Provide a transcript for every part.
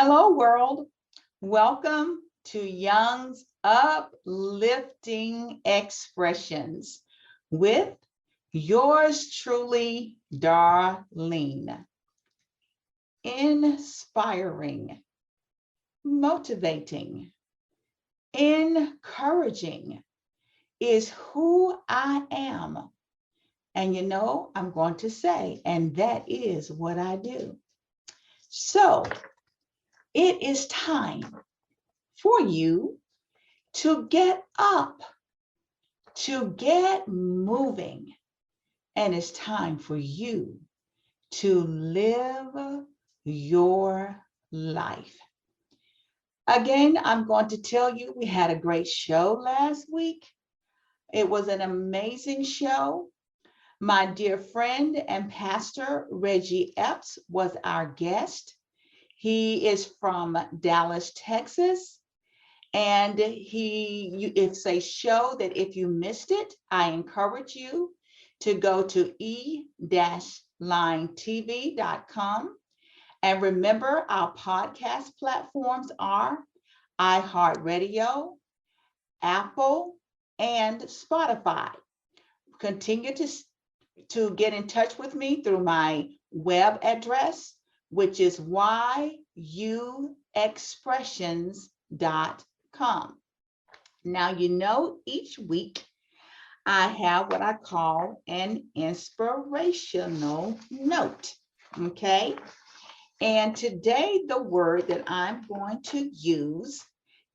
Hello, world. Welcome to Young's Uplifting Expressions with yours truly, Darlene. Inspiring, motivating, encouraging is who I am. And I'm going to say, and that is what I do. So, it is time for you to get up, to get moving, and it's time for you to live your life. Again, I'm going to tell you, we had a great show last week. It was an amazing show. My dear friend and pastor, Reggie Epps, was our guest. He is from Dallas, Texas, and it's a show that if you missed it, I encourage you to go to e-linetv.com. And remember, our podcast platforms are iHeartRadio, Apple, and Spotify. Continue to get in touch with me through my web address, which is yuexpressions.com. Now, each week I have what I call an inspirational note, okay? And today the word that I'm going to use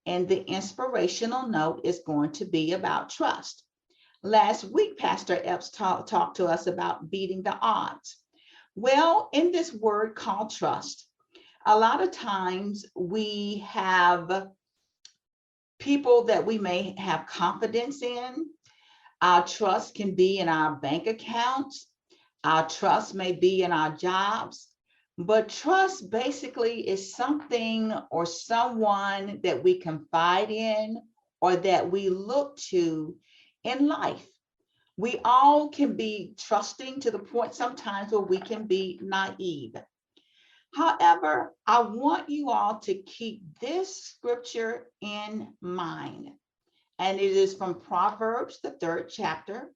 in the inspirational note is going to be about trust. Last week, Pastor Epps talked to us about beating the odds. Well, in this word called trust, a lot of times we have people that we may have confidence in. Our trust can be in our bank accounts. Our trust may be in our jobs. But trust basically is something or someone that we confide in or that we look to in life. We all can be trusting to the point sometimes where we can be naive. However, I want you all to keep this scripture in mind. And it is from Proverbs, the 3rd chapter,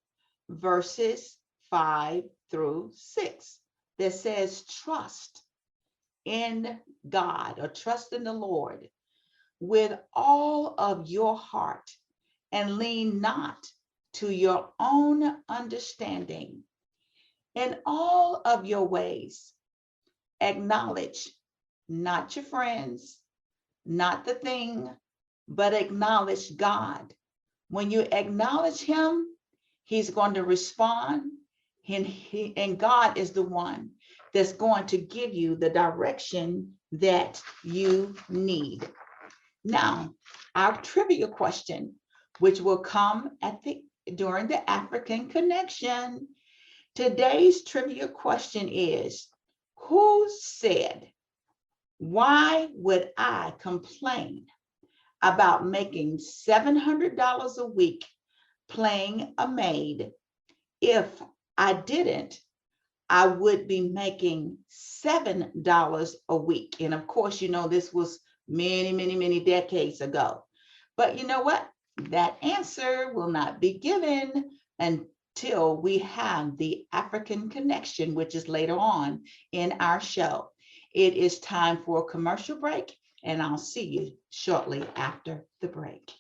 verses 5 through 6, that says, trust in God or trust in the Lord with all of your heart and lean not to your own understanding. In all of your ways, acknowledge not your friends, not the thing, but acknowledge God. When you acknowledge him, he's going to respond, and God is the one that's going to give you the direction that you need. Now, our trivia question, which will come during the African Connection. Today's trivia question is, who said, why would I complain about making $700 a week playing a maid? If I didn't, I would be making $7 a week. And of course, this was many, many, many decades ago. But you know what? That answer will not be given until we have the African Connection, which is later on in our show. It is time for a commercial break, and I'll see you shortly after the break.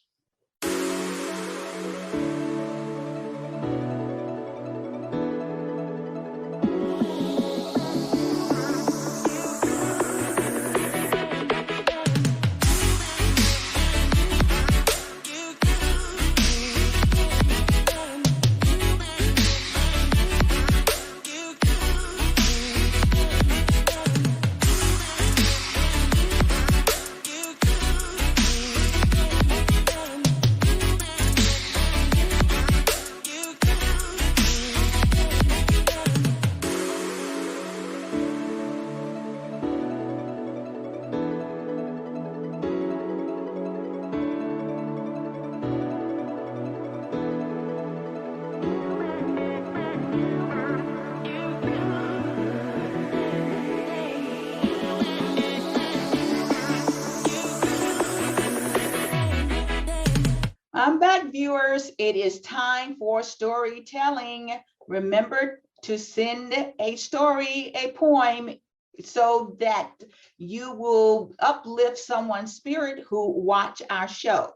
viewers, it is time for storytelling. Remember to send a story, a poem, so that you will uplift someone's spirit who watch our show.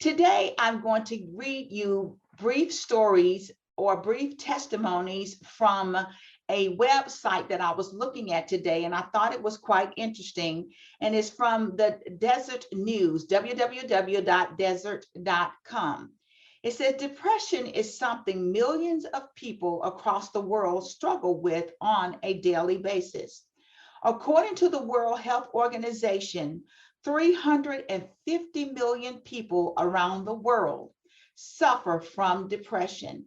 Today, I'm going to read you brief stories or brief testimonies from a website that I was looking at today, and I thought it was quite interesting. And it's from the Desert News, www.desert.com. It says depression is something millions of people across the world struggle with on a daily basis. According to the World Health Organization, 350 million people around the world suffer from depression.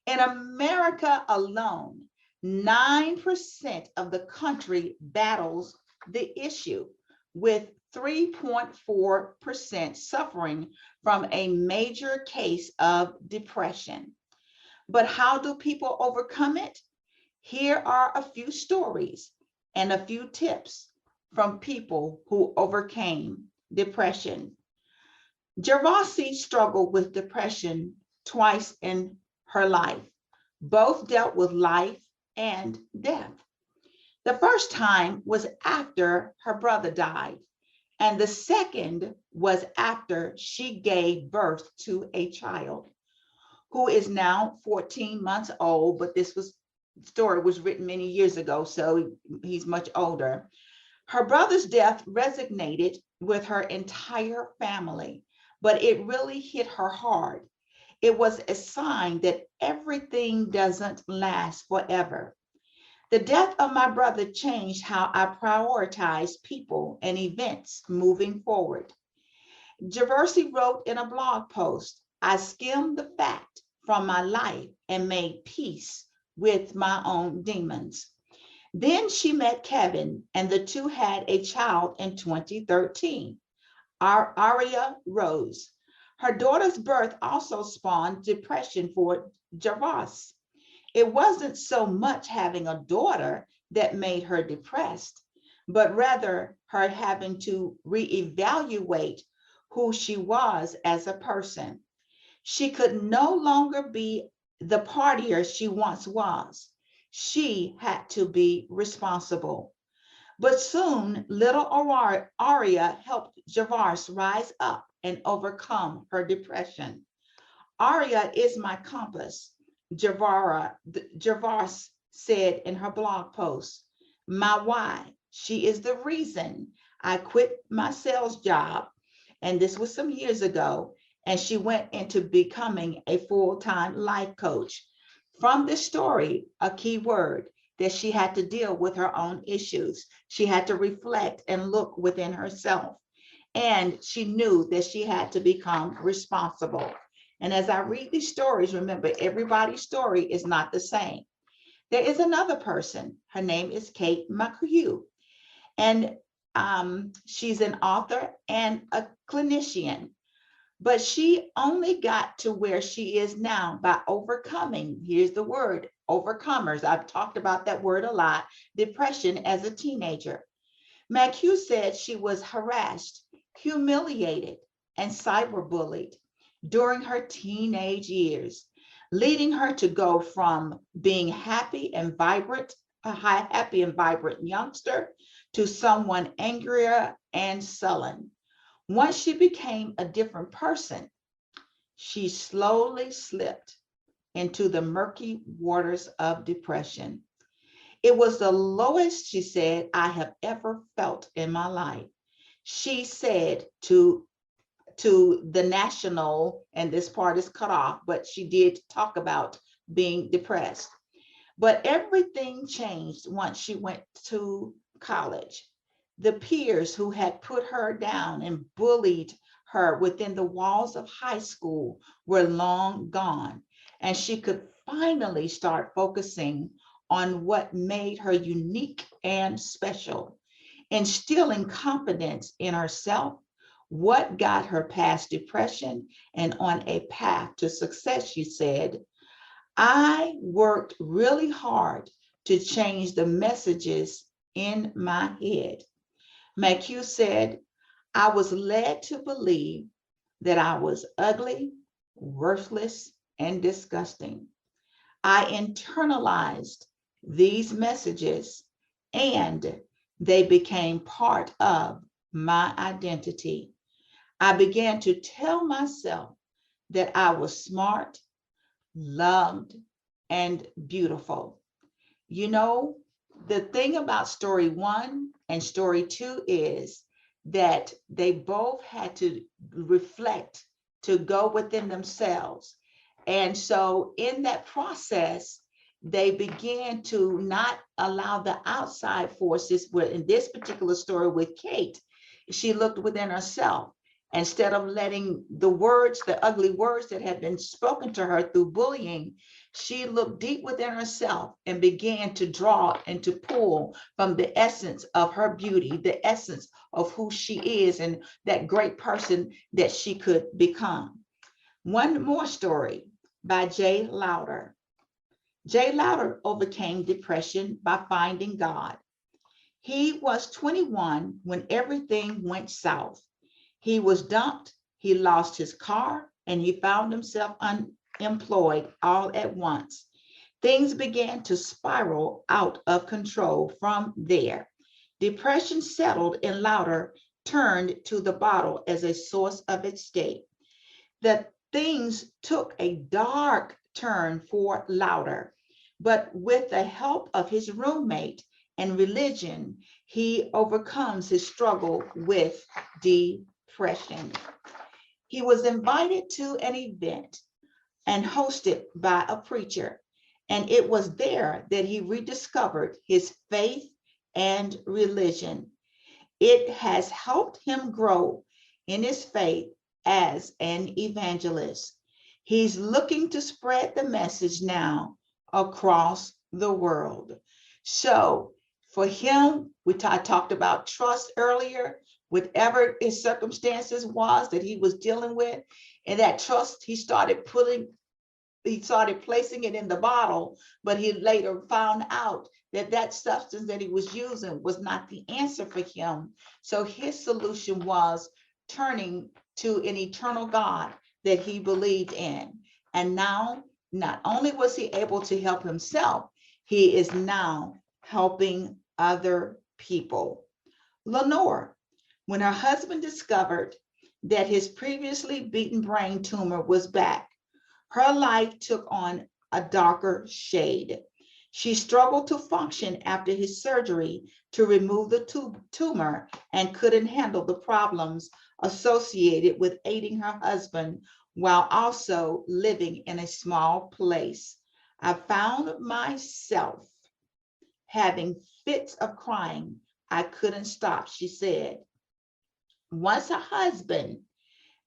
In America alone, 9% of the country battles the issue, with 3.4% suffering from a major case of depression. But how do people overcome it? Here are a few stories and a few tips from people who overcame depression. Gervasi struggled with depression twice in her life. Both dealt with life and death. The first time was after her brother died, and the second was after she gave birth to a child who is now 14 months old, but this story was written many years ago, so he's much older. Her brother's death resonated with her entire family, but it really hit her hard. It was a sign that everything doesn't last forever. The death of my brother changed how I prioritize people and events moving forward. Gervasi wrote in a blog post, I skimmed the fact from my life and made peace with my own demons. Then she met Kevin, and the two had a child in 2013, Aria Rose. Her daughter's birth also spawned depression for Gervasi. It wasn't so much having a daughter that made her depressed, but rather her having to reevaluate who she was as a person. She could no longer be the partier she once was. She had to be responsible. But soon, little Aria helped Gervasi rise up and overcome her depression. Aria is my compass, Gervasi said in her blog post. My why. She is the reason I quit my sales job, and this was some years ago, and she went into becoming a full-time life coach. From this story, a key word, that she had to deal with her own issues. She had to reflect and look within herself. And she knew that she had to become responsible. And as I read these stories, remember, everybody's story is not the same. There is another person. Her name is Kate McHugh. And she's an author and a clinician. But she only got to where she is now by overcoming, here's the word, overcomers. I've talked about that word a lot, depression as a teenager. McHugh said she was harassed, humiliated, and cyberbullied during her teenage years, leading her to go from being happy and vibrant, a happy and vibrant youngster, to someone angrier and sullen. Once she became a different person, she slowly slipped into the murky waters of depression. It was the lowest, she said, I have ever felt in my life. She said to the national, and this part is cut off, but she did talk about being depressed. But everything changed once she went to college. The peers who had put her down and bullied her within the walls of high school were long gone, and she could finally start focusing on what made her unique and special, instilling confidence in herself, what got her past depression and on a path to success. She said, I worked really hard to change the messages in my head. McHugh said, I was led to believe that I was ugly, worthless, and disgusting. I internalized these messages and they became part of my identity. I began to tell myself that I was smart, loved, and beautiful. You know, the thing about story one and story two is that they both had to reflect, to go within themselves. And so in that process, they began to not allow the outside forces, where in this particular story with Kate, she looked within herself. Instead of letting the words, the ugly words that had been spoken to her through bullying, she looked deep within herself and began to draw and to pull from the essence of her beauty, the essence of who she is and that great person that she could become. One more story by Jay Lauder. Jay Lauder overcame depression by finding God. He was 21 when everything went south. He was dumped, he lost his car, and he found himself unemployed all at once. Things began to spiral out of control from there. Depression settled and Lauder turned to the bottle as a source of escape. The things took a dark turn for Lauder, but with the help of his roommate and religion, he overcomes his struggle with depression. He was invited to an event and hosted by a preacher, and it was there that he rediscovered his faith and religion. It has helped him grow in his faith as an evangelist. He's looking to spread the message now across the world. So for him, I talked about trust earlier, whatever his circumstances was that he was dealing with, and that trust, he started placing it in the bottle, but he later found out that that substance that he was using was not the answer for him. So his solution was turning to an eternal God that he believed in. And now, not only was he able to help himself, he is now helping other people. Lenore, when her husband discovered that his previously beaten brain tumor was back, her life took on a darker shade. She struggled to function after his surgery to remove the tumor and couldn't handle the problems associated with aiding her husband while also living in a small place. I found myself having fits of crying. I couldn't stop, she said. Once her husband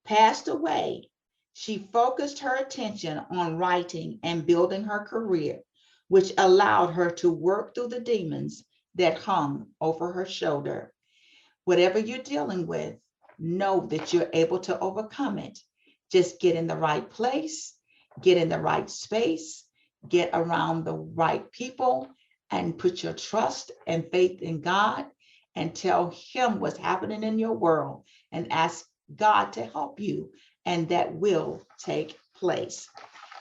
passed away, she focused her attention on writing and building her career, which allowed her to work through the demons that hung over her shoulder. Whatever you're dealing with, know that you're able to overcome it. Just get in the right place, get in the right space, get around the right people, and put your trust and faith in God and tell him what's happening in your world and ask God to help you, and that will take place.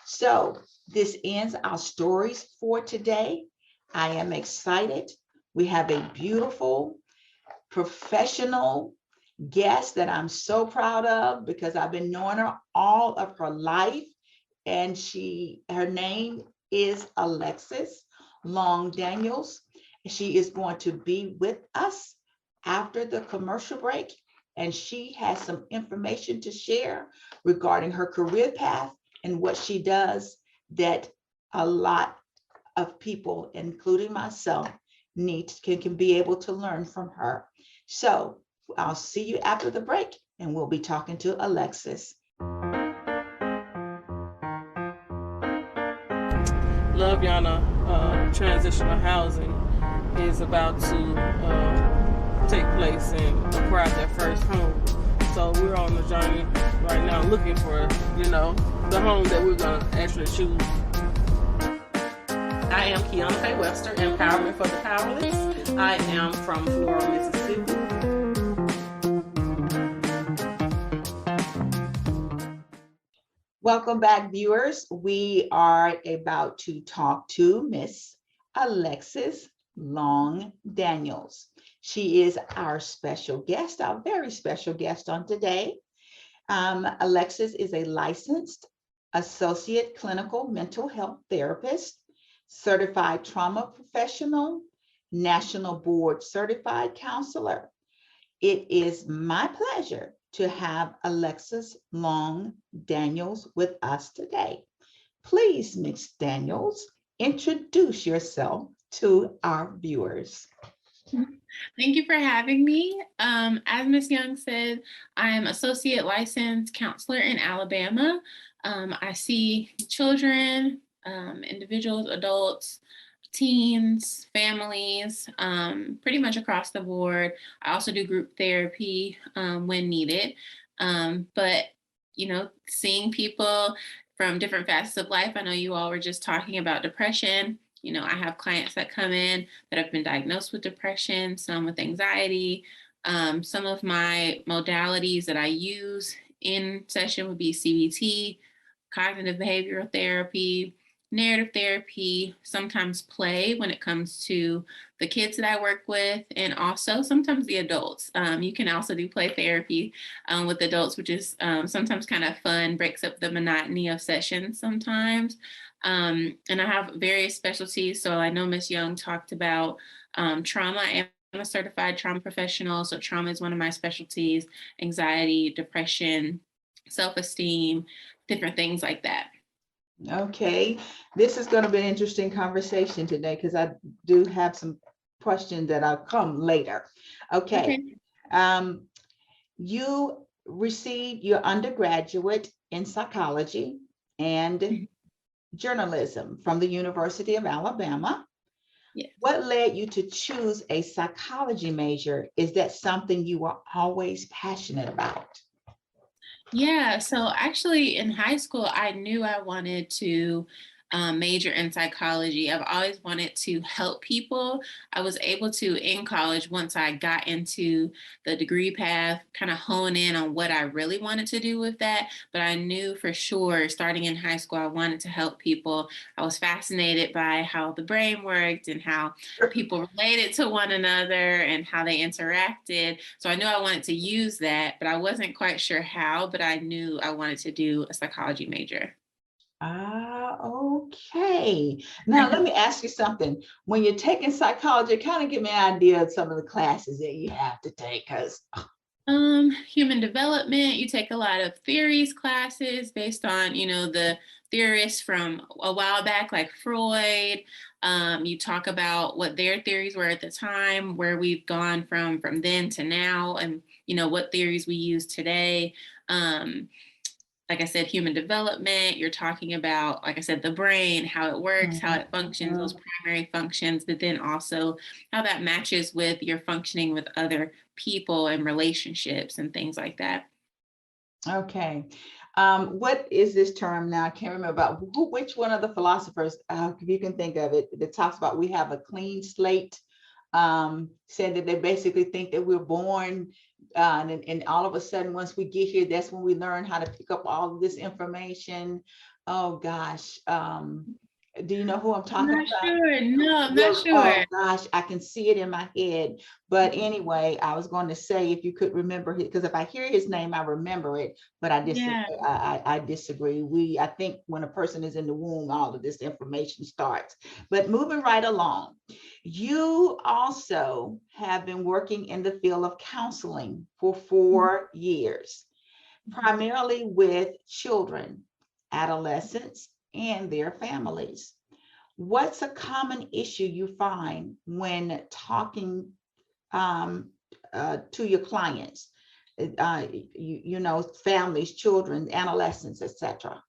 So this ends our stories for today. I am excited. We have a beautiful, professional guest that I'm so proud of because I've been knowing her all of her life. And her name is Alexis Long Daniels. She is going to be with us after the commercial break, and she has some information to share regarding her career path and what she does that a lot of people, including myself, can be able to learn from her. So I'll see you after the break, and we'll be talking to Alexis. Love Yana transitional housing is about to take place and acquire their first home. So we're on the journey right now looking for, the home that we're going to actually choose. I am Kiana Faye Webster, Empowerment for the Powerless. I am from Florida, Mississippi. Welcome back, viewers. We are about to talk to Miss Alexis Long Daniels. She is our special guest, our very special guest on today. Alexis is a licensed associate clinical mental health therapist, certified trauma professional, national board certified counselor. It is my pleasure to have Alexis Long Daniels with us today. Please, Ms. Daniels, introduce yourself to our viewers. Thank you for having me. As Ms. Young said, I am associate licensed counselor in Alabama. I see children, individuals, adults, teens, families, pretty much across the board. I also do group therapy when needed. But, seeing people from different facets of life, I know you all were just talking about depression. I have clients that come in that have been diagnosed with depression, some with anxiety. Some of my modalities that I use in session would be CBT, cognitive behavioral therapy, narrative therapy, sometimes play when it comes to the kids that I work with, and also sometimes the adults. You can also do play therapy with adults, which is sometimes kind of fun, breaks up the monotony of sessions sometimes. And I have various specialties. So I know Ms. Young talked about trauma. I'm a certified trauma professional. So trauma is one of my specialties, anxiety, depression, self-esteem, different things like that. Okay, this is going to be an interesting conversation today because I do have some questions that I'll come later. Okay. You received your undergraduate in psychology and journalism from the University of Alabama. Yes. What led you to choose a psychology major? Is that something you were always passionate about? Yeah, so actually in high school, I knew I wanted to major in psychology. I've always wanted to help people. I was able to, in college, once I got into the degree path, kind of hone in on what I really wanted to do with that. But I knew for sure, starting in high school, I wanted to help people. I was fascinated by how the brain worked and how people related to one another and how they interacted. So I knew I wanted to use that, but I wasn't quite sure how, but I knew I wanted to do a psychology major. Okay. Now let me ask you something. When you're taking psychology, kind of give me an idea of some of the classes that you have to take, because Human development, you take a lot of theories classes based on, the theorists from a while back, like Freud. You talk about what their theories were at the time, where we've gone from then to now, and, what theories we use today. Like I said, human development, you're talking about, like I said, the brain, how it works, how it functions, those primary functions, but then also how that matches with your functioning with other people and relationships and things like that. Okay. What is this term now? I can't remember about which one of the philosophers, if you can think of it, that talks about we have a clean slate. Said that they basically think that we're born and all of a sudden, once we get here, that's when we learn how to pick up all of this information. Oh gosh. Do you know who I'm talking about? Sure. No, I'm Yeah, not sure. oh gosh, I can see it in my head. But anyway, I was going to say if you could remember it, because if I hear his name, I remember it. But I disagree. I think when a person is in the womb, all of this information starts. But moving right along, you also have been working in the field of counseling for 4 years, primarily with children, adolescents, and their families. What's a common issue you find when talking to your clients? Families, children, adolescents, etc.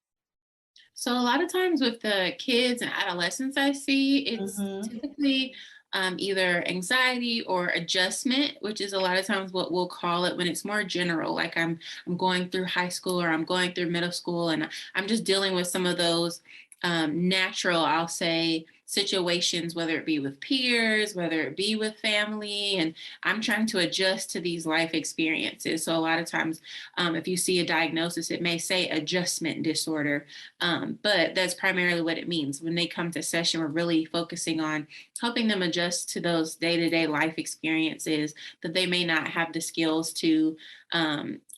So a lot of times with the kids and adolescents I see, it's typically either anxiety or adjustment, which is a lot of times what we'll call it when it's more general, like I'm going through high school or I'm going through middle school and I'm just dealing with some of those natural, I'll say, situations, whether it be with peers, whether it be with family, and I'm trying to adjust to these life experiences. So a lot of times, if you see a diagnosis, it may say adjustment disorder, but that's primarily what it means. When they come to session, we're really focusing on helping them adjust to those day-to-day life experiences that they may not have the skills to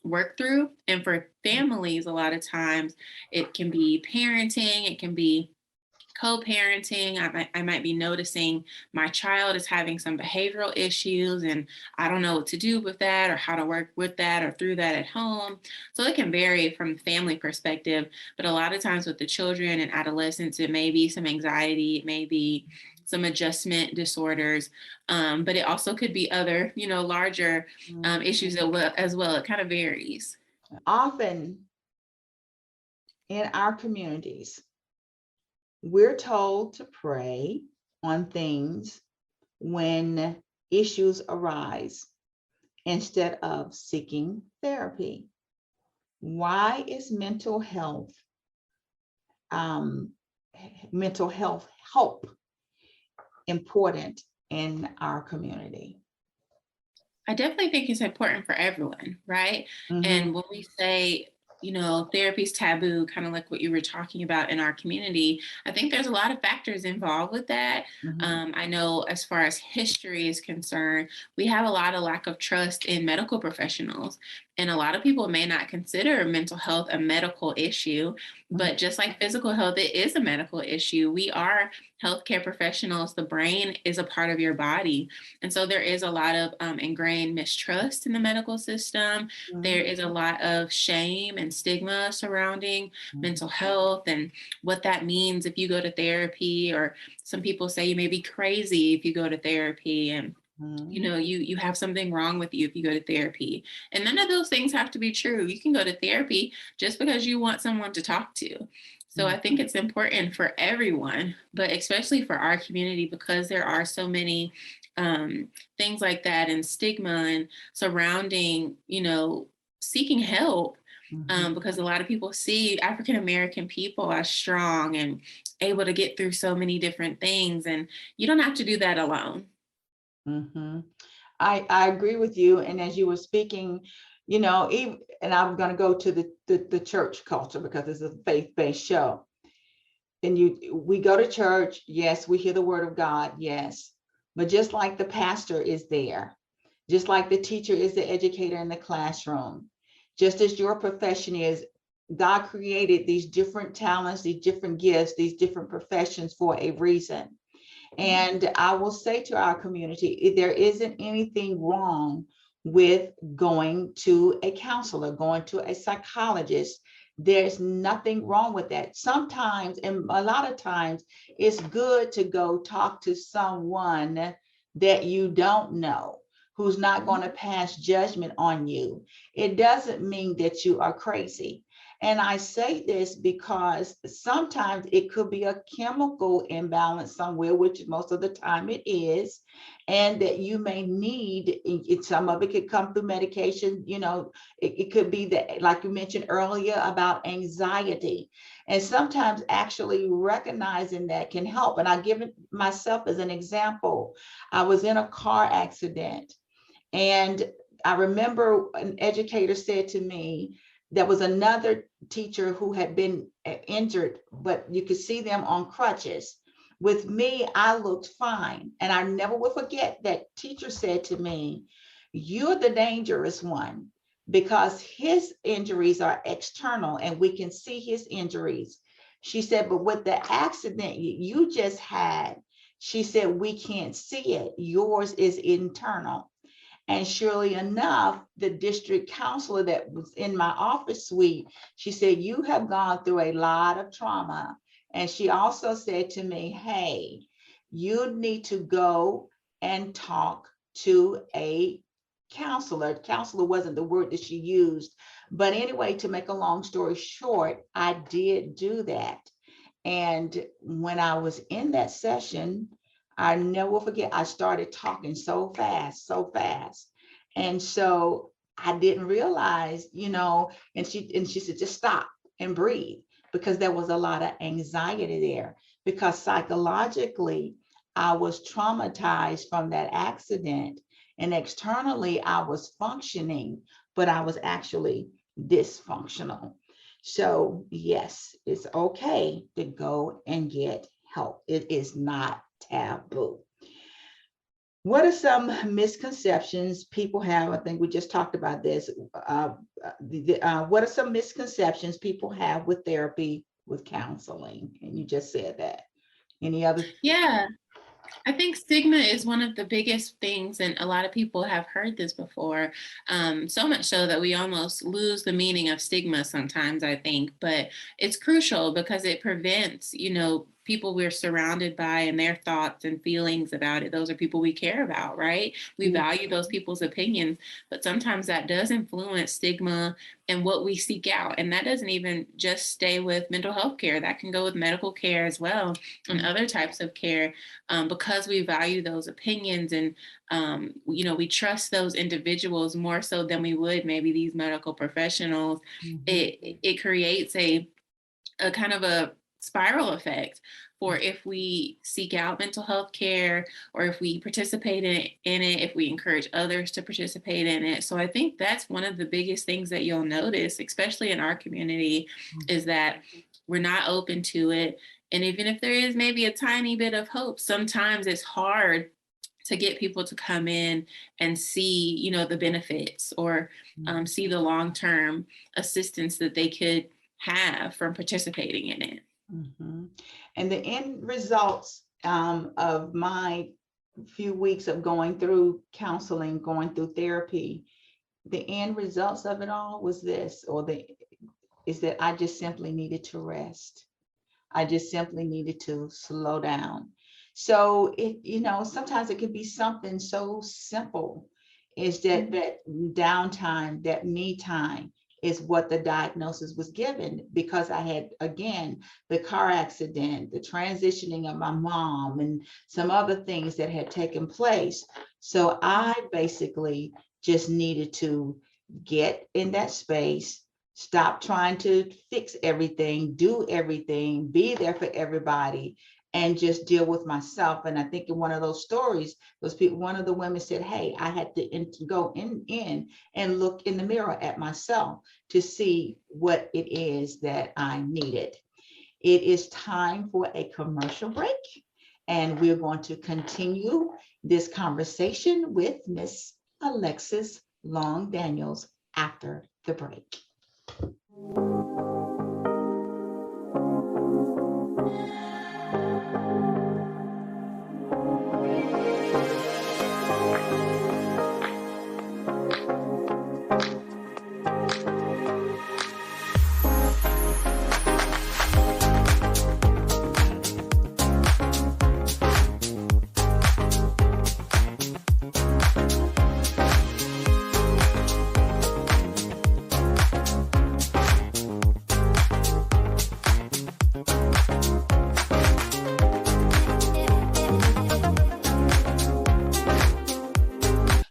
work through. And for families, a lot of times it can be parenting, it can be co-parenting. I might be noticing my child is having some behavioral issues and I don't know what to do with that or how to work with that or through that at home. So it can vary from the family perspective, but a lot of times with the children and adolescents, it may be some anxiety, it may be some adjustment disorders, but it also could be other, larger issues as well. It kind of varies. Often in our communities, we're told to pray on things when issues arise instead of seeking therapy. Why is mental health help important in our community? I definitely think it's important for everyone, right? Mm-hmm. And when we say, therapy is taboo, kind of like what you were talking about in our community, I think there's a lot of factors involved with that. Mm-hmm. I know as far as history is concerned, we have a lot of lack of trust in medical professionals. And a lot of people may not consider mental health a medical issue, but just like physical health, it is a medical issue. We are healthcare professionals. The brain is a part of your body. And so there is a lot of ingrained mistrust in the medical system. Mm-hmm. There is a lot of shame and stigma surrounding mental health and what that means if you go to therapy, or some people say you may be crazy if you go to therapy, and you have something wrong with you if you go to therapy. And none of those things have to be true. You can go to therapy just because you want someone to talk to. So I think it's important for everyone, but especially for our community, because there are so many things like that and stigma and surrounding, seeking help. Because a lot of people see African American people as strong and able to get through so many different things. And you don't have to do that alone. Mm-hmm. I agree with you. And as you were speaking, and I'm going to go to the church culture because it's a faith-based show. And we go to church, yes, we hear the word of God, yes. But just like the pastor is there, just like the teacher is the educator in the classroom, just as your profession is, God created these different talents, these different gifts, these different professions for a reason. And I will say to our community, there isn't anything wrong with going to a counselor, going to a psychologist. There's nothing wrong with that. Sometimes, and a lot of times, it's good to go talk to someone that you don't know, who's not going to pass judgment on you. It doesn't mean that you are crazy. And I say this because sometimes it could be a chemical imbalance somewhere, which most of the time it is, and that you may need, some of it could come through medication, it could be that, like you mentioned earlier, about anxiety. And sometimes actually recognizing that can help. And I give it myself as an example. I was in a car accident, and I remember an educator said to me, there was another teacher who had been injured, but you could see them on crutches. With me, I looked fine. And I never will forget that teacher said to me, "You're the dangerous one," because his injuries are external and we can see his injuries. She said, "But with the accident you just had," she said, "we can't see it. Yours is internal." And surely enough, the district counselor that was in my office suite, she said, "You have gone through a lot of trauma." And she also said to me, "Hey, you need to go and talk to a counselor." Counselor wasn't the word that she used. But anyway, to make a long story short, I did do that. And when I was in that session, I never will forget, I started talking so fast. And so I didn't realize, and she said, "Just stop and breathe," because there was a lot of anxiety there. because psychologically, I was traumatized from that accident. And externally, I was functioning, but I was actually dysfunctional. So, yes, it's okay to go and get help. It is not taboo. What are some misconceptions people have? I think we just talked about this. What are some misconceptions people have with therapy, with counseling? And you just said that. Any other? Yeah. I think stigma is one of the biggest things, and a lot of people have heard this before. So much so that we almost lose the meaning of stigma sometimes, I think. But it's crucial because it prevents, people we're surrounded by and their thoughts and feelings about it. Those are people we care about, right? We value those people's opinions, but sometimes that does influence stigma and what we seek out. And that doesn't even just stay with mental health care. That can go with medical care as well and other types of care, because we value those opinions and, we trust those individuals more so than we would maybe these medical professionals. It creates a kind of a spiral effect for if we seek out mental health care or if we participate in it, if we encourage others to participate in it. So I think that's one of the biggest things that you'll notice, especially in our community, is that we're not open to it. And even if there is maybe a tiny bit of hope, sometimes it's hard to get people to come in and see, the benefits or see the long-term assistance that they could have from participating in it. And the end results of my few weeks of going through counseling, going through therapy, the end results of it all was this, is that I just simply needed to rest. I just simply needed to slow down. So sometimes it could be something so simple is that downtime, that me time is what the diagnosis was given, because I had, again, the car accident, the transitioning of my mom, and some other things that had taken place. So I basically just needed to get in that space, stop trying to fix everything, do everything, be there for everybody, and just deal with myself. And I think in one of those stories, one of the women said, hey, I had to go in and look in the mirror at myself to see what it is that I needed. It is time for a commercial break, and we're going to continue this conversation with Miss Alexis Long Daniels after the break.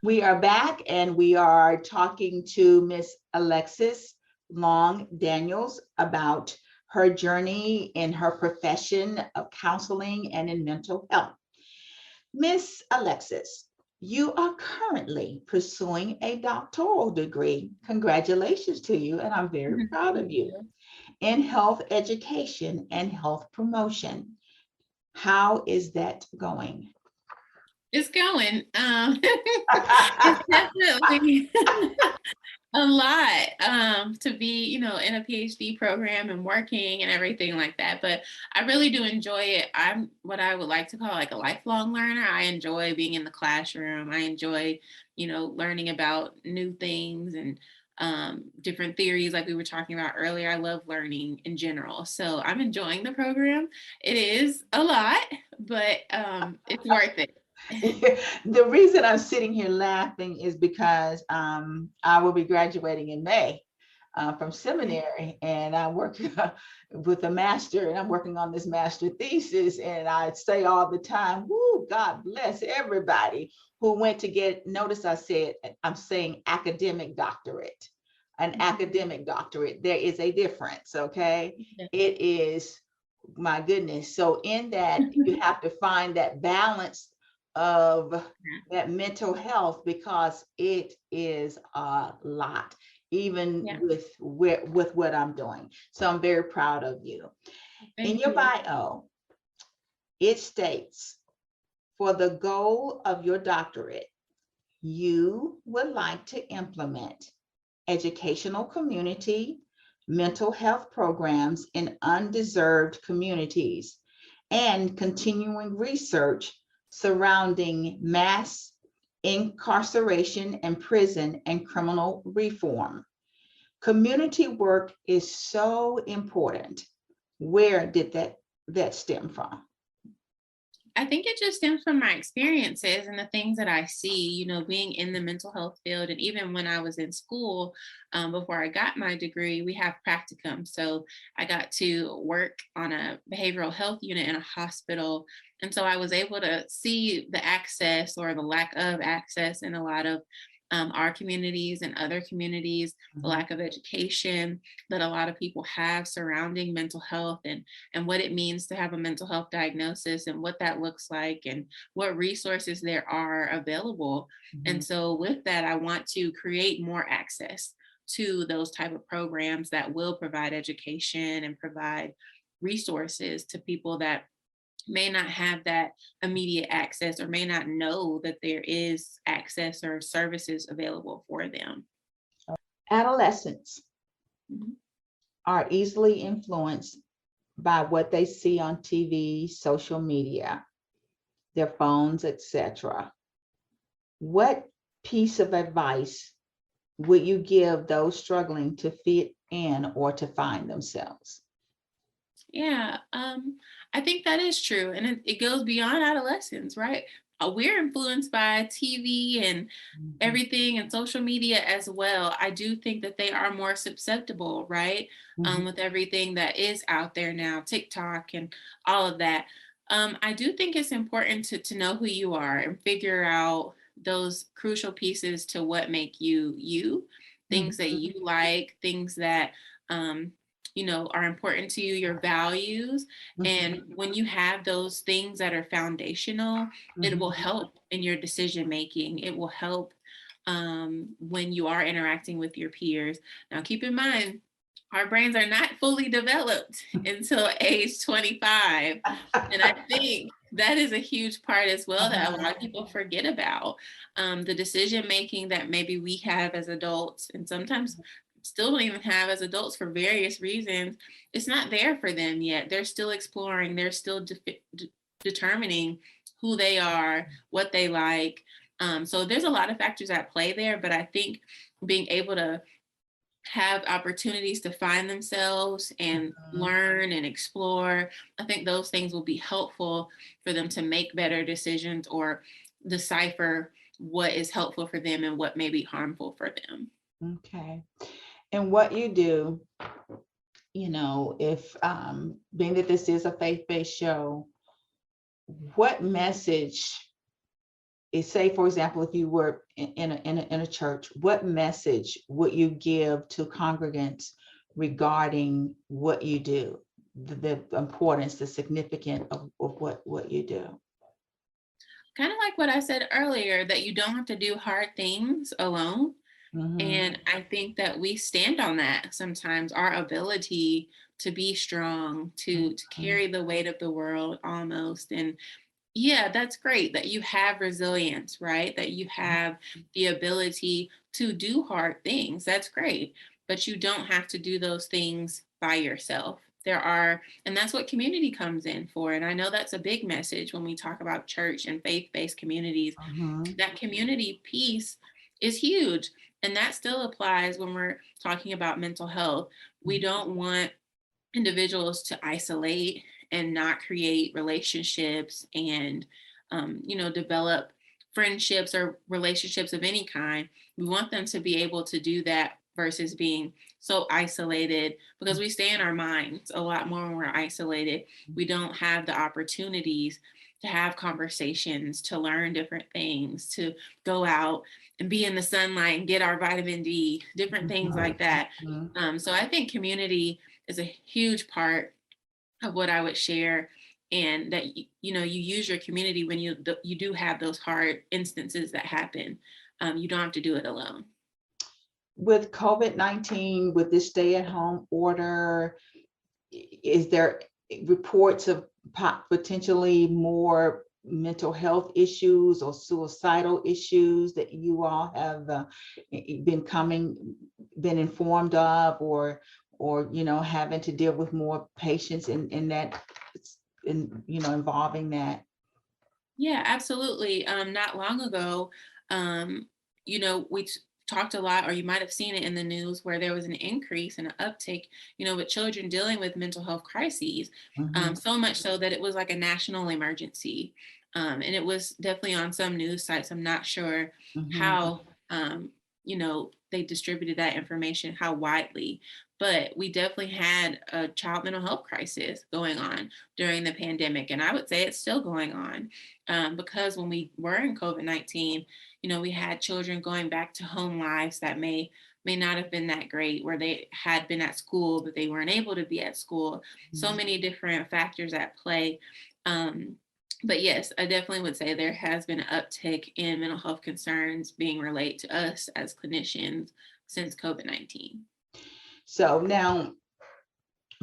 We are back and we are talking to Miss Alexis Long Daniels about her journey in her profession of counseling and in mental health. Miss Alexis, you are currently pursuing a doctoral degree. Congratulations to you, and I'm very proud of you, in health education and health promotion. How is that going? It's going. It's definitely a lot to be, in a PhD program and working and everything like that. But I really do enjoy it. I'm what I would like to call like a lifelong learner. I enjoy being in the classroom. I enjoy, learning about new things and different theories like we were talking about earlier. I love learning in general. So I'm enjoying the program. It is a lot, but it's worth it. The reason I'm sitting here laughing is because I will be graduating in May from seminary, and I work with a master, and I'm working on this master thesis. And I say all the time, whoo, God bless everybody who went to get, notice I said, I'm saying academic doctorate, an academic doctorate. There is a difference, okay? It is My goodness. So in that, you have to find that balance of that mental health, because it is a lot, even Yeah. with what I'm doing. So I'm very proud of you. In Thank your you. bio, it states, for the goal of your doctorate, you would like to implement educational community mental health programs in undeserved communities and continuing research surrounding mass incarceration and prison and criminal reform. Community work is so important. Where did that stem from? I think it just stems from my experiences and the things that I see, being in the mental health field. And even when I was in school, before I got my degree, we have practicum. So I got to work on a behavioral health unit in a hospital. And so I was able to see the access or the lack of access in a lot of our communities and other communities, the lack of education that a lot of people have surrounding mental health and what it means to have a mental health diagnosis and what that looks like and what resources there are available. And so with that, I want to create more access to those type of programs that will provide education and provide resources to people that may not have that immediate access or may not know that there is access or services available for them. Adolescents Mhm. are easily influenced by what they see on TV, social media, their phones, etc. What piece of advice would you give those struggling to fit in or to find themselves? Yeah, I think that is true. And it goes beyond adolescence, right? We're influenced by TV and Mhm, everything and social media as well. I do think that they are more susceptible, right? mhm, With everything that is out there now, TikTok and all of that. I do think it's important to know who you are and figure out those crucial pieces to what make you you, things that mhm, you like, things that are important to you, your values. mhm, And when you have those things that are foundational, it will mhm. help in your decision making. It will help when you are interacting with your peers. Now, keep in mind, our brains are not fully developed until age 25. And I think that is a huge part as well that a lot of people forget about. The decision making that maybe we have as adults, and sometimes still don't even have as adults for various reasons, it's not there for them yet. They're still exploring, they're still determining who they are, what they like. So there's a lot of factors at play there, but I think being able to have opportunities to find themselves and Mhm. learn and explore, I think those things will be helpful for them to make better decisions or decipher what is helpful for them and what may be harmful for them. Okay. And what you do, if being that this is a faith-based show, what message is, say, for example, if you were in a church, what message would you give to congregants regarding what you do, the importance, the significance of what you do? Kind of like what I said earlier, that you don't have to do hard things alone. Mhm, And I think that we stand on that sometimes, our ability to be strong, to mhm, carry the weight of the world almost. And yeah, that's great that you have resilience, right? That you have the ability to do hard things. That's great. But you don't have to do those things by yourself. And that's what community comes in for. And I know that's a big message when we talk about church and faith based communities. mhm, That community piece is huge. And that still applies when we're talking about mental health. We don't want individuals to isolate and not create relationships and develop friendships or relationships of any kind. We want them to be able to do that versus being so isolated, because we stay in our minds a lot more when we're isolated. We don't have the opportunities to have conversations, to learn different things, to go out and be in the sunlight and get our vitamin D, different things mhm, like that. mhm, So I think community is a huge part of what I would share, and that you know, you use your community when you do have those hard instances that happen. You don't have to do it alone. With COVID-19, with this stay-at-home order, is there reports of potentially more mental health issues or suicidal issues that you all have been informed of, or having to deal with more patients in that, involving that? Yeah, absolutely. Not long ago, you know, talked a lot, or you might have seen it in the news, where there was an increase and an uptick, you know, with children dealing with mental health crises. Mhm, So much so that it was like a national emergency. And it was definitely on some news sites. I'm not sure mhm. how, you know, they distributed that information, how widely, but we definitely had a child mental health crisis going on during the pandemic. And I would say it's still going on, because when we were in COVID-19, you know, we had children going back to home lives that may not have been that great, where they had been at school but they weren't able to be at school. So Mhm. many different factors at play. Um, but yes, I definitely would say there has been an uptick in mental health concerns being relayed to us as clinicians since COVID-19. So now,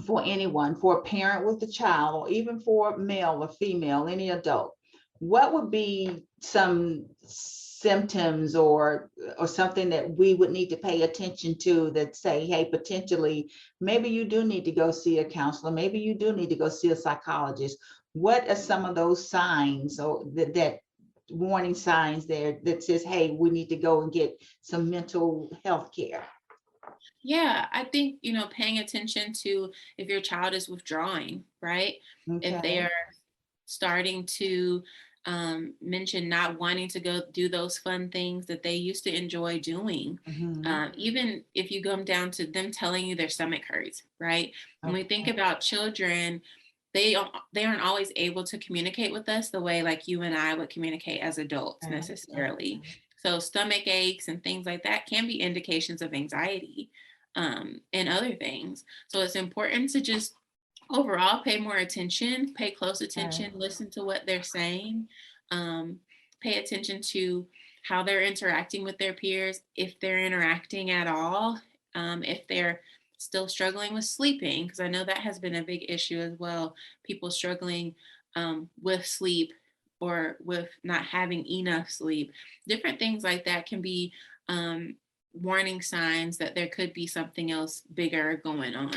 for anyone, for a parent with a child, or even for male or female, any adult, what would be some symptoms or something that we would need to pay attention to, that say, hey, potentially, maybe you do need to go see a counselor, maybe you do need to go see a psychologist? What are some of those signs, or that warning signs there that says, hey, we need to go and get some mental health care? Yeah, I think, you know, paying attention to if your child is withdrawing, right? If they Okay. are starting to mention not wanting to go do those fun things that they used to enjoy doing. Mhm. Even if you come down to them telling you their stomach hurts, right? When we think Okay. about children, they aren't always able to communicate with us the way like you and I would communicate as adults Okay. necessarily. So stomach aches and things like that can be indications of anxiety, and other things. So it's important to just overall pay more attention, pay close Okay. attention, listen to what they're saying, um, pay attention to how they're interacting with their peers, if they're interacting at all, if they're still struggling with sleeping, because I know that has been a big issue as well. People struggling with sleep, or with not having enough sleep. Different things like that can be um, warning signs that there could be something else bigger going on.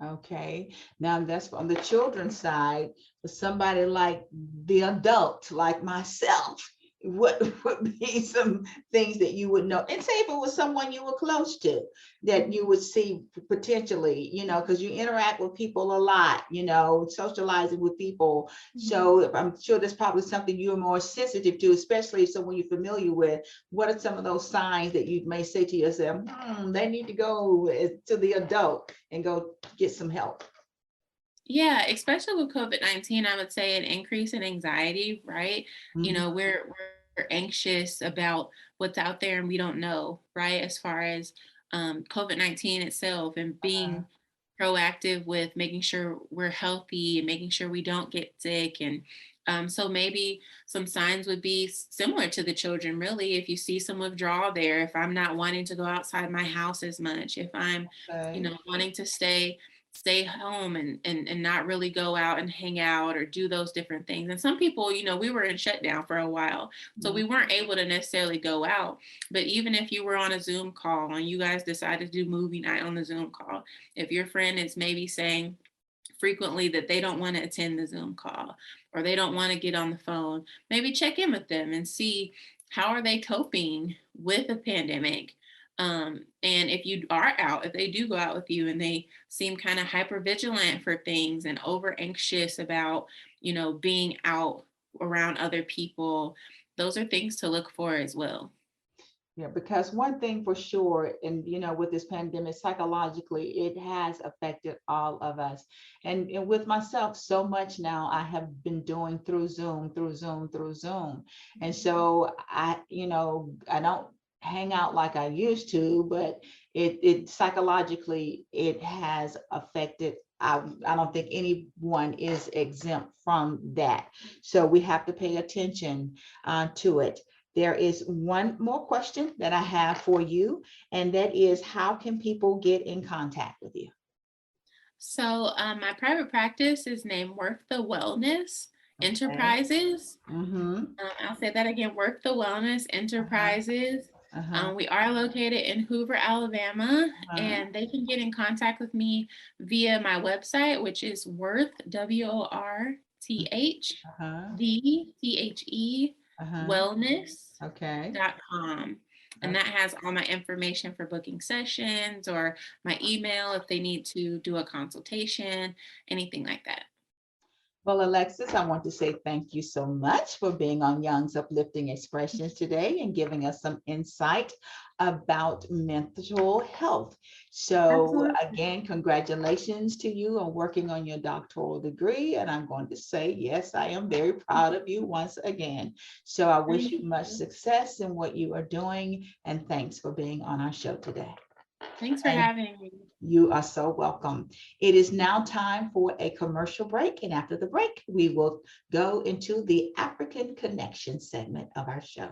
Okay, now that's on the children's side. For somebody like the adult, like myself, what would be some things that you would know? And say if it was someone you were close to, that you would see potentially, because you interact with people a lot, socializing with people. So I'm sure there's probably something you're more sensitive to, especially someone you're familiar with. What are some of those signs that you may say to yourself, they need to go to the adult and go get some help? Yeah, especially with COVID-19, I would say an increase in anxiety, right? You Mhm. know, we're anxious about what's out there and we don't know, right? As far as COVID-19 itself, and being proactive with making sure we're healthy and making sure we don't get sick. And so maybe some signs would be similar to the children, really. If you see some withdrawal there, if I'm not wanting to go outside my house as much, if I'm, you Okay. know, wanting to stay home and not really go out and hang out or do those different things. And some people, you know, we were in shutdown for a while, so we weren't able to necessarily go out. But even if you were on a Zoom call and you guys decided to do movie night on the Zoom call, if your friend is maybe saying frequently that they don't want to attend the Zoom call, or they don't want to get on the phone, maybe check in with them and see how are they coping with a pandemic. And if you are out, if they do go out with you and they seem kind of hyper vigilant for things and over anxious about, you know, being out around other people, those are things to look for as well. Yeah, because one thing for sure, and with this pandemic, psychologically, it has affected all of us. And with myself, so much now I have been doing through Zoom, through Zoom, through Zoom. And so I don't hang out like I used to, but it psychologically, it has affected. I don't think anyone is exempt from that. So we have to pay attention to it. There is one more question that I have for you, and that is, how can people get in contact with you? So my private practice is named Work the Wellness Okay. Enterprises. Mm-hmm. I'll say that again, Work the Wellness Enterprises. Uh-huh. We are located in Hoover, Alabama, Uh-huh. and they can get in contact with me via my website, which is Worth, WORTH, Uh-huh. THE, Uh-huh. wellness.com. Okay. And that has all my information for booking sessions, or my email if they need to do a consultation, anything like that. Well, Alexis, I want to say thank you so much for being on Young's Uplifting Expressions today and giving us some insight about mental health. So Absolutely. again, congratulations to you on working on your doctoral degree. And I'm going to say, yes, I am very proud of you once again. So I wish Thank you much you. success in what you are doing. And thanks for being on our show today. Thanks for having me. You are so welcome. It is now time for a commercial break. And after the break, we will go into the African Connection segment of our show.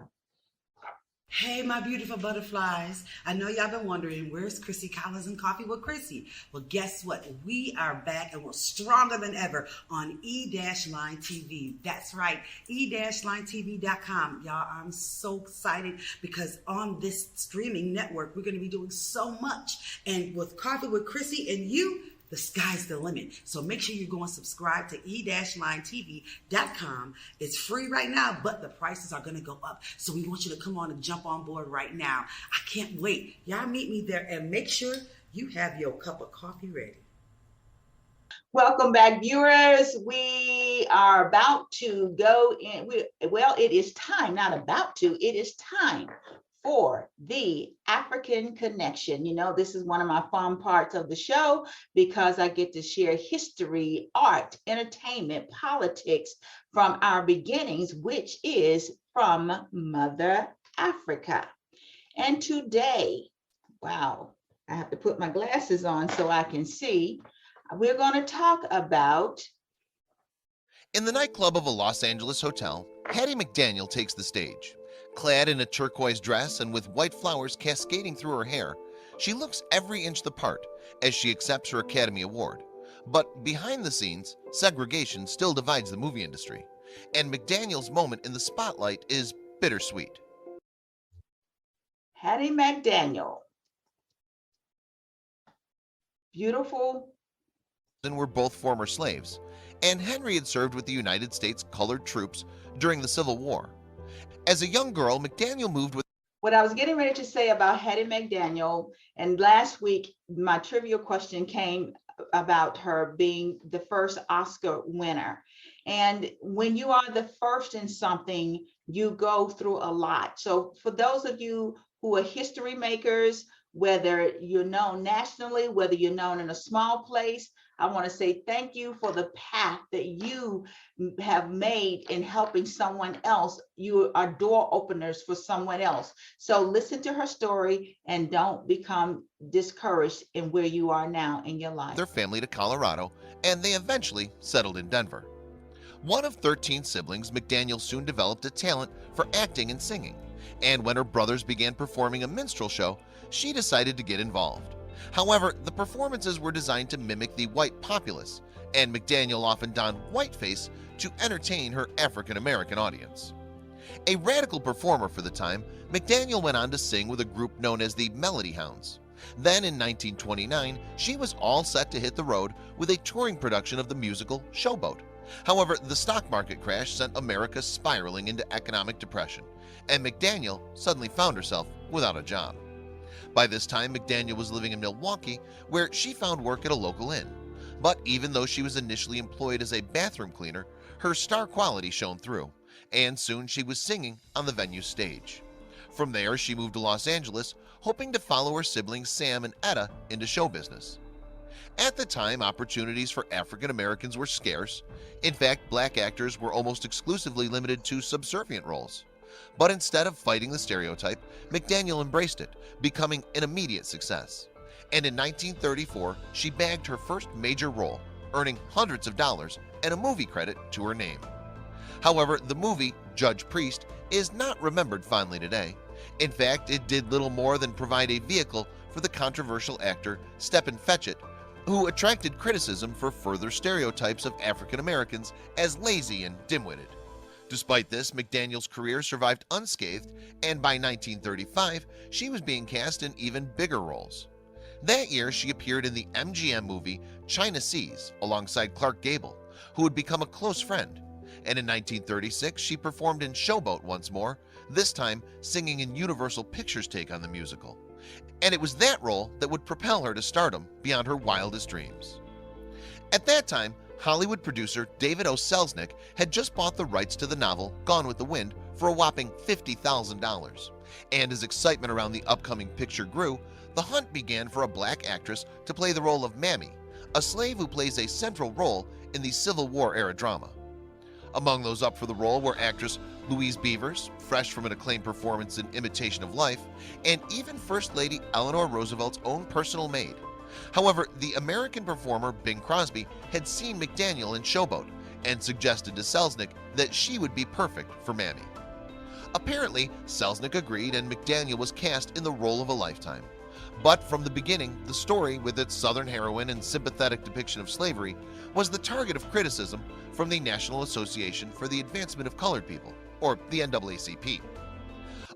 Hey, my beautiful butterflies. I know y'all been wondering, where's Chrissy Collins and Coffee with Chrissy? Well, guess what? We are back and we're stronger than ever on E-Line TV. That's right, E-LineTV.com. Y'all, I'm so excited because on this streaming network, we're going to be doing so much. And with Coffee with Chrissy and you, the sky's the limit. So make sure you go and subscribe to E-LineTV.com. It's free right now, but the prices are going to go up. So we want you to come on and jump on board right now. I can't wait. Y'all meet me there and make sure you have your cup of coffee ready. Welcome back, viewers. We are about to go in. Well, it is time, not about to, it is time for the African Connection. You know, this is one of my fun parts of the show because I get to share history, art, entertainment, politics from our beginnings, which is from Mother Africa. And today, wow, I have to put my glasses on so I can see. We're going to talk about. In the nightclub of a Los Angeles hotel, Hattie McDaniel takes the stage. Clad in a turquoise dress and with white flowers cascading through her hair, she looks every inch the part as she accepts her Academy Award. But behind the scenes, segregation still divides the movie industry, and McDaniel's moment in the spotlight is bittersweet. Hattie McDaniel. Beautiful. And were both former slaves, and Henry had served with the United States colored troops during the Civil War. As a young girl, McDaniel moved with. What I was getting ready to say about Hattie McDaniel, and last week my trivia question came about her being the first Oscar winner. And when you are the first in something, you go through a lot. So for those of you who are history makers, whether you're known nationally, whether you're known in a small place, I want to say thank you for the path that you have made in helping someone else. You are door openers for someone else. So listen to her story and don't become discouraged in where you are now in your life. Their family to Colorado, and they eventually settled in Denver. One of 13 siblings, McDaniel soon developed a talent for acting and singing, and when her brothers began performing a minstrel show, she decided to get involved. However, the performances were designed to mimic the white populace, and McDaniel often donned whiteface to entertain her African-American audience. A radical performer for the time, McDaniel went on to sing with a group known as the Melody Hounds. Then in 1929, she was all set to hit the road with a touring production of the musical Showboat. However, the stock market crash sent America spiraling into economic depression, and McDaniel suddenly found herself without a job. By this time, McDaniel was living in Milwaukee, where she found work at a local inn. But even though she was initially employed as a bathroom cleaner, her star quality shone through, and soon she was singing on the venue's stage. From there, she moved to Los Angeles, hoping to follow her siblings Sam and Etta into show business. At the time, opportunities for African Americans were scarce. In fact, black actors were almost exclusively limited to subservient roles. But instead of fighting the stereotype, McDaniel embraced it, becoming an immediate success. And in 1934, she bagged her first major role, earning hundreds of dollars and a movie credit to her name. However, the movie Judge Priest is not remembered fondly today. In fact, it did little more than provide a vehicle for the controversial actor Stephen Fetchit, who attracted criticism for further stereotypes of African Americans as lazy and dim-witted. Despite this, McDaniel's career survived unscathed, and by 1935, she was being cast in even bigger roles. That year, she appeared in the MGM movie China Seas alongside Clark Gable, who would become a close friend. And in 1936, she performed in Showboat once more, this time singing in Universal Pictures' take on the musical. And it was that role that would propel her to stardom beyond her wildest dreams. At that time, Hollywood producer David O. Selznick had just bought the rights to the novel Gone with the Wind for a whopping $50,000. And as excitement around the upcoming picture grew, the hunt began for a black actress to play the role of Mammy, a slave who plays a central role in the Civil War-era drama. Among those up for the role were actress Louise Beavers, fresh from an acclaimed performance in Imitation of Life, and even First Lady Eleanor Roosevelt's own personal maid. However, the American performer Bing Crosby had seen McDaniel in Showboat and suggested to Selznick that she would be perfect for Mammy. Apparently, Selznick agreed and McDaniel was cast in the role of a lifetime. But from the beginning, the story, with its Southern heroine and sympathetic depiction of slavery, was the target of criticism from the National Association for the Advancement of Colored People, or the NAACP.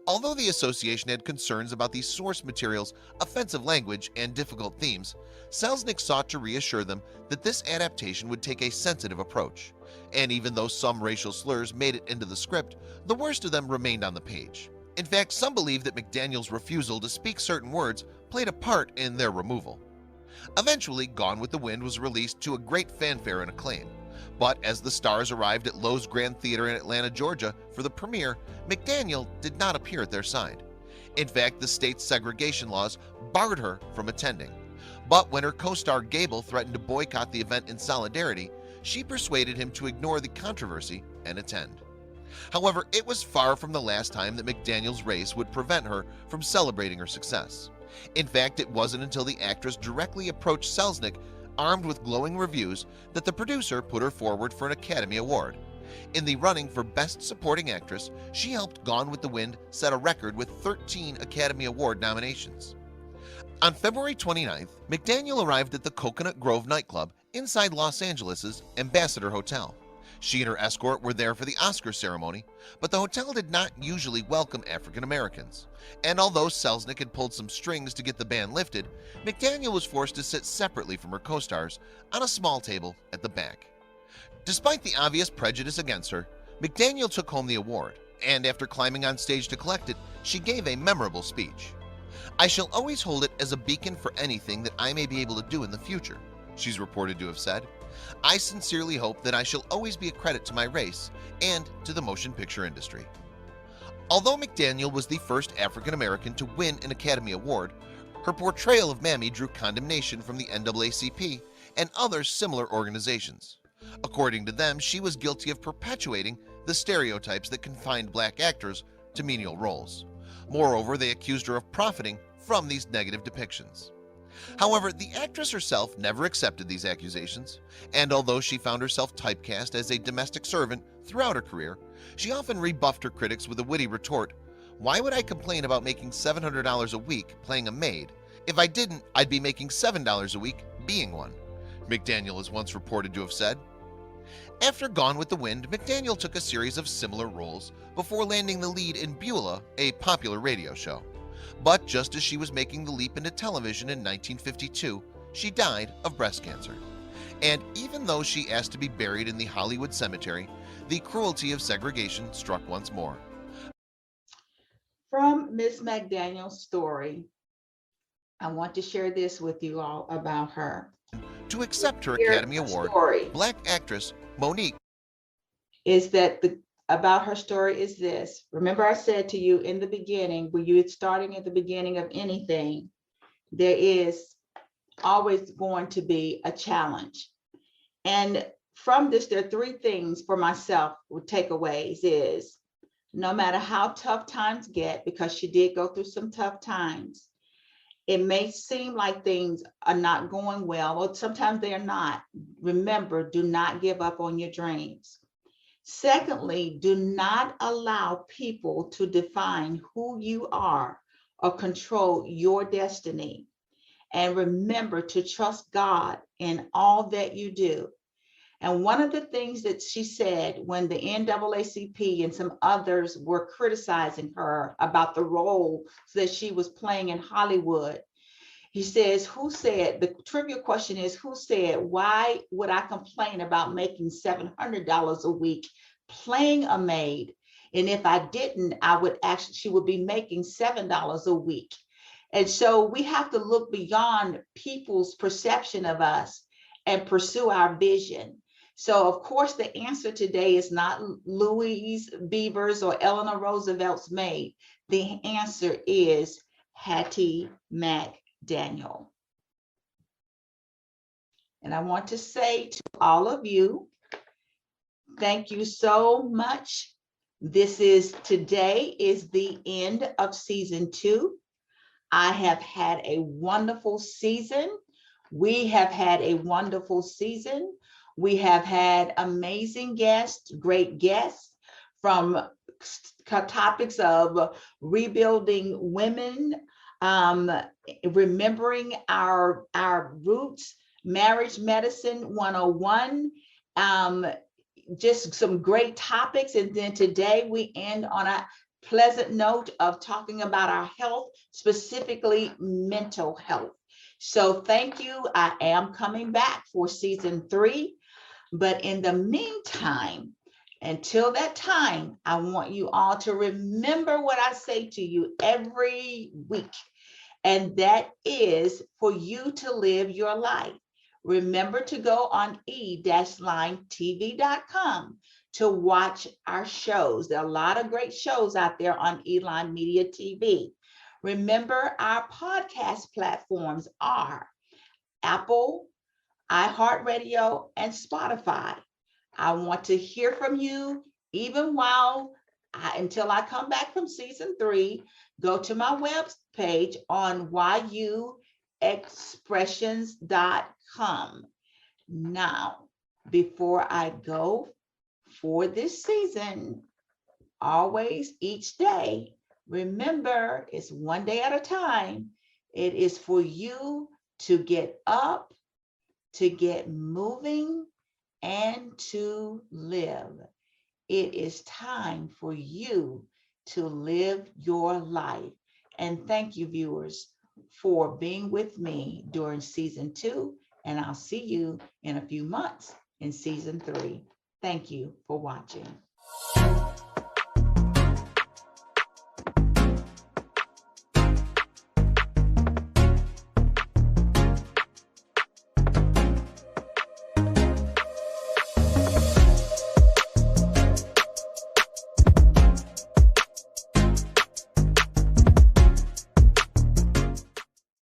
Although the association had concerns about the source material's offensive language and difficult themes, Selznick sought to reassure them that this adaptation would take a sensitive approach. And even though some racial slurs made it into the script, the worst of them remained on the page. In fact, some believe that McDaniel's refusal to speak certain words played a part in their removal. Eventually, Gone with the Wind was released to a great fanfare and acclaim. But as the stars arrived at Lowe's Grand Theater in Atlanta, Georgia for the premiere, McDaniel did not appear at their side. In fact, the state's segregation laws barred her from attending. But when her co-star Gable threatened to boycott the event in solidarity, she persuaded him to ignore the controversy and attend. However, it was far from the last time that McDaniel's race would prevent her from celebrating her success. In fact, it wasn't until the actress directly approached Selznick, armed with glowing reviews, that the producer put her forward for an Academy Award. In the running for Best Supporting Actress, she helped Gone with the Wind set a record with 13 Academy Award nominations. On February 29th, McDaniel arrived at the Coconut Grove nightclub inside Los Angeles' Ambassador Hotel. She and her escort were there for the Oscar ceremony, but the hotel did not usually welcome African Americans. And although Selznick had pulled some strings to get the ban lifted, McDaniel was forced to sit separately from her co-stars on a small table at the back. Despite the obvious prejudice against her, McDaniel took home the award, and after climbing on stage to collect it, she gave a memorable speech. "I shall always hold it as a beacon for anything that I may be able to do in the future," she's reported to have said. "I sincerely hope that I shall always be a credit to my race and to the motion picture industry." Although McDaniel was the first African American to win an Academy Award, her portrayal of Mammy drew condemnation from the NAACP and other similar organizations. According to them, she was guilty of perpetuating the stereotypes that confined black actors to menial roles. Moreover, they accused her of profiting from these negative depictions. However, the actress herself never accepted these accusations, and although she found herself typecast as a domestic servant throughout her career, she often rebuffed her critics with a witty retort, "Why would I complain about making $700 a week playing a maid? If I didn't, I'd be making $7 a week being one," McDaniel is once reported to have said. After Gone with the Wind, McDaniel took a series of similar roles before landing the lead in Beulah, a popular radio show. But just as she was making the leap into television in 1952, she died of breast cancer. And even though she asked to be buried in the Hollywood cemetery, the cruelty of segregation struck once more. From Miss McDaniel's story, I want to share this with you all about her. To accept her Here's Academy the Award, story. black actress Monique Is that about her story is this. Remember, I said to you in the beginning, when you're starting at the beginning of anything, there is always going to be a challenge. And from this, there are three things for myself with takeaways is no matter how tough times get, because she did go through some tough times, it may seem like things are not going well, or sometimes they're not. Remember, do not give up on your dreams. Secondly, do not allow people to define who you are or control your destiny. And remember to trust God in all that you do. And one of the things that she said when the NAACP and some others were criticizing her about the role that she was playing in Hollywood, he says, who said, the trivia question is, who said, why would I complain about making $700 a week playing a maid? And if I didn't, she would be making $7 a week. And so we have to look beyond people's perception of us and pursue our vision. So of course, the answer today is not Louise Beavers or Eleanor Roosevelt's maid. The answer is Hattie McDaniel. And I want to say to all of you, thank you so much. Today is the end of season 2. I have had a wonderful season. We have had a wonderful season. We have had amazing guests, great guests, from topics of rebuilding women, remembering our roots, marriage medicine 101, just some great topics. And then today we end on a pleasant note of talking about our health, specifically mental health. So thank you. I am coming back for season 3. But in the meantime, until that time, I want you all to remember what I say to you every week. And that is for you to live your life. Remember to go on e-linetv.com to watch our shows. There are a lot of great shows out there on Eline Media TV. Remember, our podcast platforms are Apple, iHeartRadio, and Spotify. I want to hear from you, even until I come back from season 3. Go to my webpage on yuexpressions.com. Now, before I go for this season, always, each day, remember, it's one day at a time. It is for you to get up, to get moving, and to live. It is time for you to live your life. And thank you, viewers, for being with me during season 2. And I'll see you in a few months in season 3. Thank you for watching.